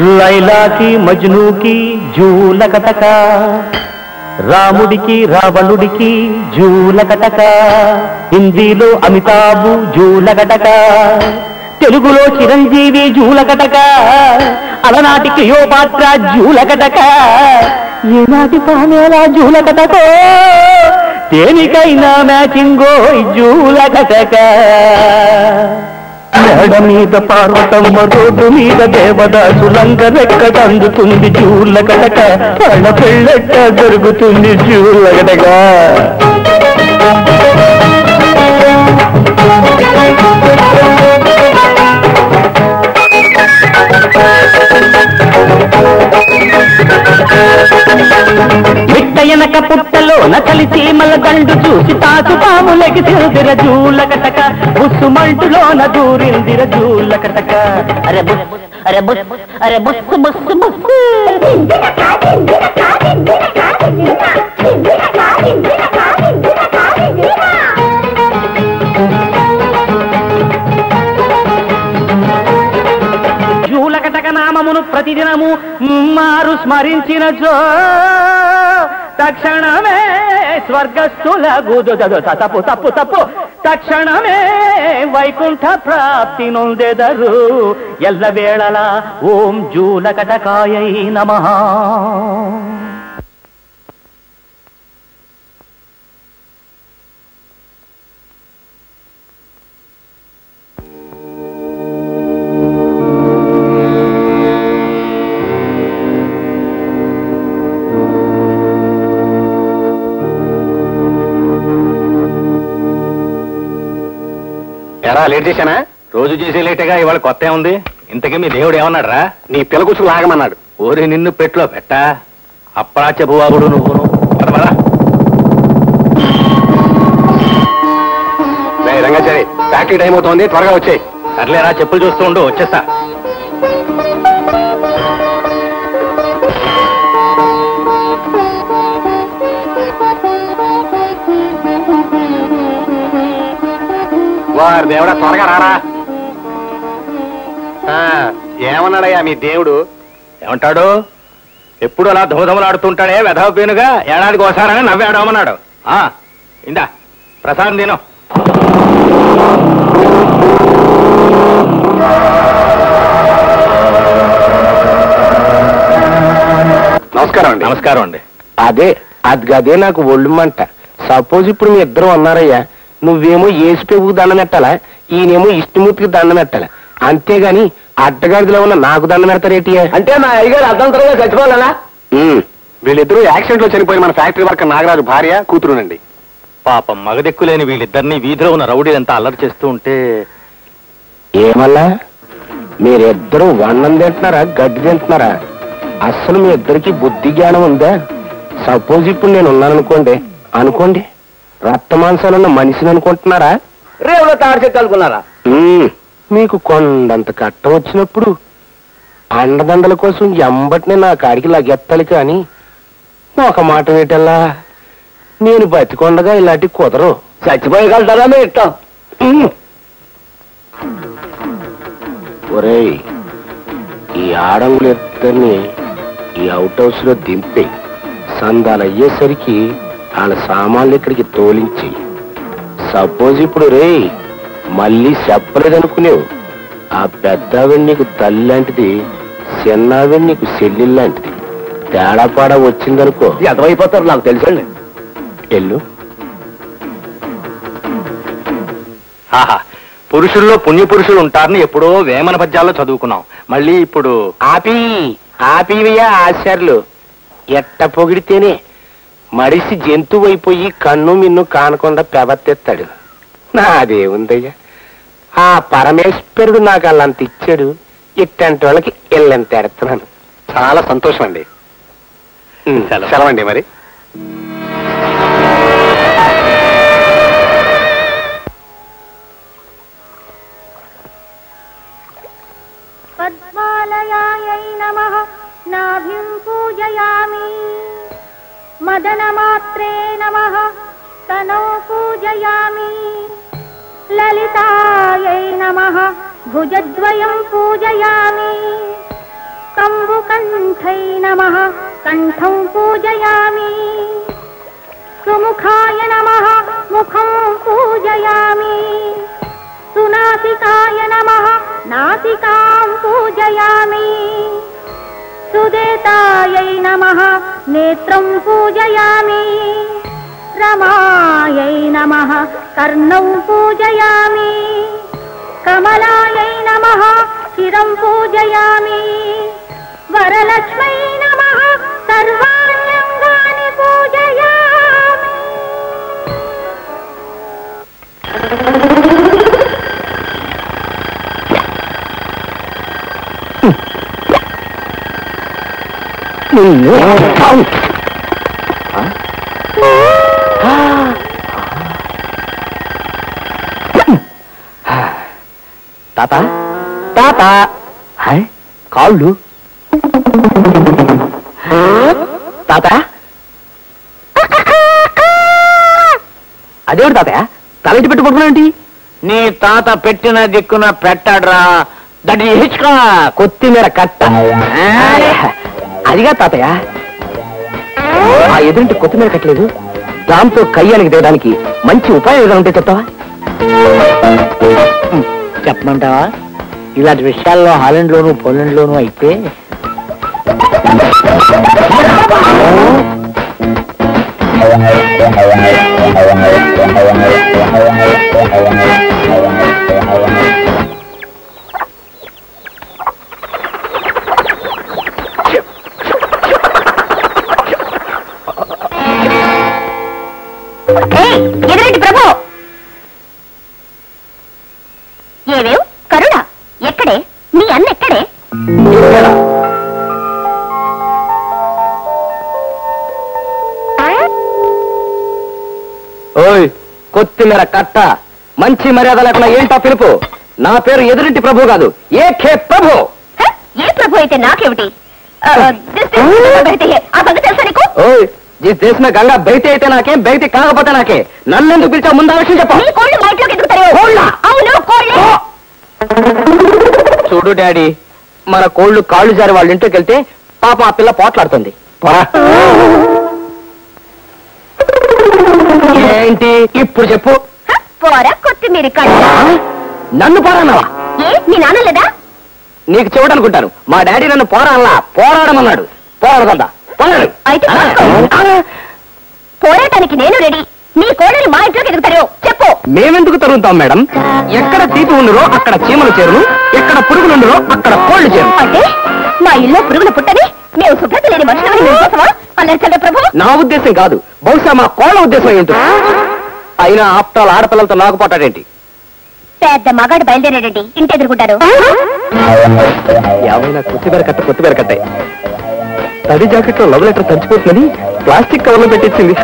లైలాకి మజ్నూకి జూలకటక, రాముడికి రావణుడికి జూలకటక, హిందీలో అమితాబు జూలకటక, తెలుగులో చిరంజీవి జూలకటక, అలనాటి క్లియోపాట్రా జూలకటక, ఈనాటి పామేలా జూలకటకో, దేనికైనా మ్యాచింగో జూలకటక. మేడ మీద పార్వతమ్మ, రోడ్డు మీద దేవదాసు, లంగరెక్కడ అందుతుంది జూలకటక, వాళ్ళ పెళ్ళెట్ట జరుగుతుంది జూలకటక. మిట్టయనక పుట్టలో నకలి చీమల దండు చూసి తాసు పాములకి తిరుదిర జూలకటక, బుస్సుమంటులోన దూరిందిర జూలకటక. అరే బుస్ అరే బుస్ అరే బుస్సు బుస్సు బుస్సు. జూలకటక నామమును ప్రతిదినము మారు స్మరించినచో తక్షణమే స్వర్గస్థుల తప్పు తప్పు తప్పు తక్షణమే వైకుంఠ ప్రాప్తి నొందెదరు. ఎల్లవేళలా ఓం జూలకటకాయై నమః. ఎలా లేట్ చేశానా? రోజు చేసే లేటగా ఇవాళ కొత్త ఉంది. ఇంతకీ మీ దేవుడు ఏమన్నాడు రా? నీ పిల్ల కూర్చుని లాగమన్నాడు. ఓరి నిన్ను పెట్లో పెట్ట అప్పడా చెబువాగుడు నువ్వును. రంగాచారి, ఫ్యాక్టరీ టైం అవుతోంది, త్వరగా వచ్చాయి. సర్లేరా, చెప్పులు చూస్తూ ఉండు, వచ్చేస్తా. వారు దేవుడా, త్వరగా రారా. ఏమన్నాడయ్యా మీ దేవుడు? ఏమంటాడు? ఎప్పుడు అలా ధుమధుమలాడుతుంటాడే వెధవ పేనుగా, ఏడాదికి ఒకసారని నవ్వాడమన్నాడు. ఇందా ప్రసాదం తిను. నమస్కారం అండి. నమస్కారం అండి. అదే నాకు ఒళ్ళుమంట. సపోజ్ ఇప్పుడు మీ ఇద్దరు అన్నారయ్యా, నువ్వేమో ఏసుపెగుకు దండం పెట్టాలా, ఈయనేమో ఇష్టమూర్తికి దండం పెట్టాలా, అంతేగాని అడ్డగాడిలో ఉన్న నాకు దండం పెడతారేటి? అంటే మా అయ్యగారు అర్థంతరంగా చచ్చిపోవాలనా? వీళ్ళిద్దరూ యాక్సిడెంట్ లో చనిపోయిన మన ఫ్యాక్టరీ వర్కర్ నాగరాజు భార్య కూతురునండి. పాపం మగదెక్కులేని వీళ్ళిద్దరిని వీధిలో ఉన్న రౌడీలంతా అల్లరి చేస్తూ ఉంటే. ఏమల్లా మీరిద్దరూ వన్నం తింటున్నారా, గడ్డి తింటున్నారా? అస్సలు మీ ఇద్దరికి బుద్ధి జ్ఞానం ఉందా? సపోజ్ ఇప్పుడు నేను అనుకోండి రక్త మాంసాలున్న మనిషిని అనుకుంటున్నారా? రేవులో తాడు చెట్టు అనుకున్నారా? మీకు కొండంత కట్టం వచ్చినప్పుడు అండదండల కోసం ఎంబటిని నా కాడికి లగెత్తాలి, కానీ ఒక మాట వేటల్లా నేను బతికొండగా ఇలాంటి కుదరు. చచ్చిపోయగలుగుతారా మీ ఇష్టం. ఒరేయ్, ఈ ఆడంగులు ఇద్దరిని ఈ అవుట్ హౌస్ లో దింపి సందాలు అయ్యేసరికి వాళ్ళ సామాన్లు ఇక్కడికి తోలించి, సపోజ్ ఇప్పుడు రేయ్ మళ్ళీ చెప్పలేదనుకునేవు, ఆ పెద్దావిడ నీకు తల్లి లాంటిది, చిన్నావిడ నీకు చెల్లి లాంటిది, తేడాపాడా వచ్చిందనుకో అర్థమైపోతారు, నాకు తెలుసండి. ఎల్లు. పురుషుల్లో పుణ్యపురుషులు ఉంటారని ఎప్పుడో వేమన పద్యాల్లో చదువుకున్నాం. మళ్ళీ ఇప్పుడు ఆపివయ్యా ఆశారులు. ఎట్ట పొగిడితేనే మడిసి జంతువు అయిపోయి కన్ను మిన్ను కానకుండా పెవత్తెత్తాడు. నాదేముందయ్యా, ఆ పరమేశ్వరుడు నాకు అల్లంత ఇచ్చాడు, ఇట్టంటి వాళ్ళకి ఇల్లంత ఎడుతున్నాను. చాలా సంతోషం అండి. సెలవండి మరి. పద్మాలయాయై నమః నాభిం పూజయామి, మదనమాత్రే నమః తనో పూజయామి, లలితాయై నమః భుజద్వయం పూజయామి, కంబుకంఠై నమః కంఠం పూజయామి సుముఖాయ నమః ముఖం పూజయామి సునాసికాయ నమః నాసికాం పూజయామి సుదేతాయై నమః నేత్రం పూజయామి రమాయై నమః కర్ణం పూజయామి కమలాయై నమః శిరం పూజయామి వరలక్ష్మై నమః సర్వాణ్యంగాని పూజయామి. తాత తాత హాయ్ కాళ్ళు తాత అదేవిడు తాతయ్య తలెట్టి పెట్టి పడుకున్నాంటి నీ తాత పెట్టిన దిక్కున పెట్టాడ్రా దట్ హిచ్కా కొత్తిమీర కట్ట అదిగా తాతయ్య ఆ ఎదురింటి కొత్తిమీర కట్టలేదు దాంతో కయ్యానికి దిగడానికి మంచి ఉపాయం ఏదైనా ఉంటే చెప్తావా చెప్పమంటావా ఇలాంటి విషయాల్లో హాలండ్లోను పోలాండ్లోను అయితే ఎదురెడ్డి ప్రభు ఏవేవ్ కరుణ ఎక్కడే నీ అన్న ఎక్కడే ఓయ్ కొత్తిమీర కట్ట మంచి మర్యాద లేకుండా ఏంటా పిలుపు నా పేరు ఎదురింటి ప్రభు కాదు ఏకే ప్రభు ఏ ప్రభు అయితే నాకేమిటి తెలుసా నీకు ఓయ్ जिस देश में गंगा बहती అయితే నాకే బయటి కాకపోతే నాకే నన్నెందుకు పిలిచావు ముందు విషయం చెప్పు నీ కోళ్ళు మా ఇంట్లోకి ఎందుకు తరిగావు? అవును కోళ్ళు. చూడు డాడీ మన కోళ్ళు కాళ్ళు జారి వాళ్ళ ఇంట్లోకి వెళ్తే పాపం ఆ పిల్ల పోట్లాడుతుంది ఏంటి ఇప్పుడు చెప్పు పోరా కొత్తిమీర నన్ను పోరాన్నావా ఏ నీ నాన్న లేదా నీకు చెవుడనుకుంటాను మా డాడీ నన్ను పోరాడలా పోరాడమన్నాడు పోరాడదా అయితే పోరాటానికి నేను రెడీ నీ కోడలు మా ఇంట్లోకి ఎందుకు తరిగావు చెప్పు మేమెందుకు తరుగుతాం మేడం ఎక్కడ తీపి ఉండరో అక్కడ చీమలు చేరును ఎక్కడ పురుగులు ఉండరో అక్కడ కోళ్లు చేరు అంటే మా ఇల్లు పురుగులు పుట్టని మేము శుభ్రత లేని మనుషులు అల్లరి ప్రభు నా ఉద్దేశం కాదు బహుశా మా కోళ్ళ ఉద్దేశం ఏంటో అయినా ఆప్తాలు ఆడపిల్లలతో నాకు పోటాడేంటి పెద్ద మగాడు బయలుదేరాడండి ఇంటి ఎదుర్కొంటారు ఏమైనా కొత్తిమీర కట్టాయి తడి జాకెట్ లో లవ్ లెటర్ తడిచిపోతుందని ప్లాస్టిక్ కవర్లో పెట్టించింది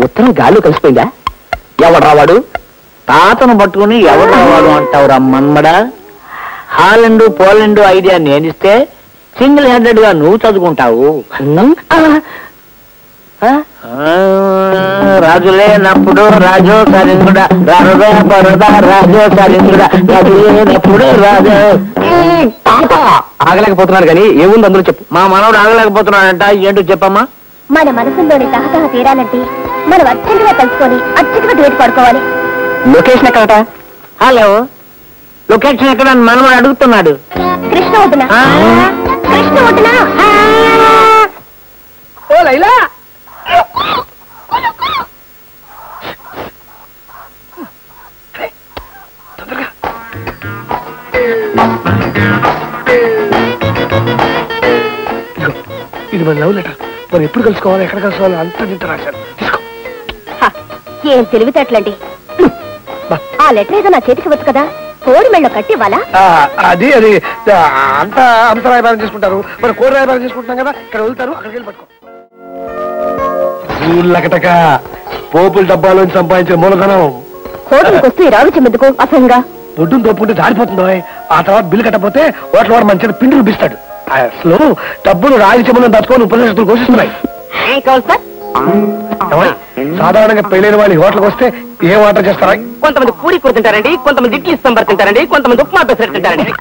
ఉత్తరం గాల్లో కలిసిపోయిందా ఎవడు రావాడు తాతను పట్టుకుని ఎవడు రావాడు అంటావురా మన్మడా హాలండ్ పోలండ్ ఐడియా నేనిస్తే సింగిల్ హ్యాండెడ్ గా నువ్వు చదువుకుంటావు రాజులేనప్పుడు రాజు సరింద్రుడ రాజు సరింద్రుడ రాజులేనప్పుడు రాజు ఆగలేకపోతున్నాడు కానీ ఏముంది అందులో చెప్పు మా మనవడు ఆగలేకపోతున్నాడంట ఏంటో చెప్పమ్మా మన మనసులోని తహతహ తీరాలంటే మనం అర్జెంటుగా కలుసుకొని అర్జెంటుగా డ్యూట్ పడుకోవాలి లొకేషన్ ఎక్కడట హలో లొకేషన్ ఎక్కడ మనవాడు అడుగుతున్నాడు కృష్ణ వదిన కృష్ణ వదిన ఓ లైలా ఇది మన లవ్ లెటర్ మరి ఎప్పుడు కలుసుకోవాలి ఎక్కడ కలుసుకోవాలి అంతా ఇంత రాశారు తీసుకో ఏం తెలివితేటలండి ఆ లెటర్ ఏదో నా చేతికి వచ్చు కదా కోడి మెళ్ళ కట్టి ఇవ్వాలా అది అంతా అంత రాయబారం చేసుకుంటారు మరి కోడి రాయబారం చేసుకుంటున్నాం కదా ఇక్కడ వెళ్తారు అక్కడికి వెళ్ళి పట్టుకో లకటక పోపుల డబ్బాలోంచి సంపాదించిన మూలధనం కోడికి వస్తూ ఈ రావి చెందుకు అసహంగా పొడ్డును తోపుకుంటే జారిపోతుందో ఆ తర్వాత బిల్లు కట్టకపోతే ఓట్ల వాడు మంచిగా పిండి చూపిస్తాడు అసలు డబ్బులు రాగి చెమ్మలను దాచుకొని ఉపనిషత్తులు ఘోషిస్తున్నాయి సాధారణంగా పెళ్ళైన వాళ్ళు హోటల్కి వస్తే ఏం ఆర్డర్ చేస్తారా? కొంతమంది పూరి కూర తింటారండి, కొంతమంది ఇడ్లీ సాంబార్ తింటారండి, కొంతమంది ఉప్మా పెసరెట్ తింటారండి.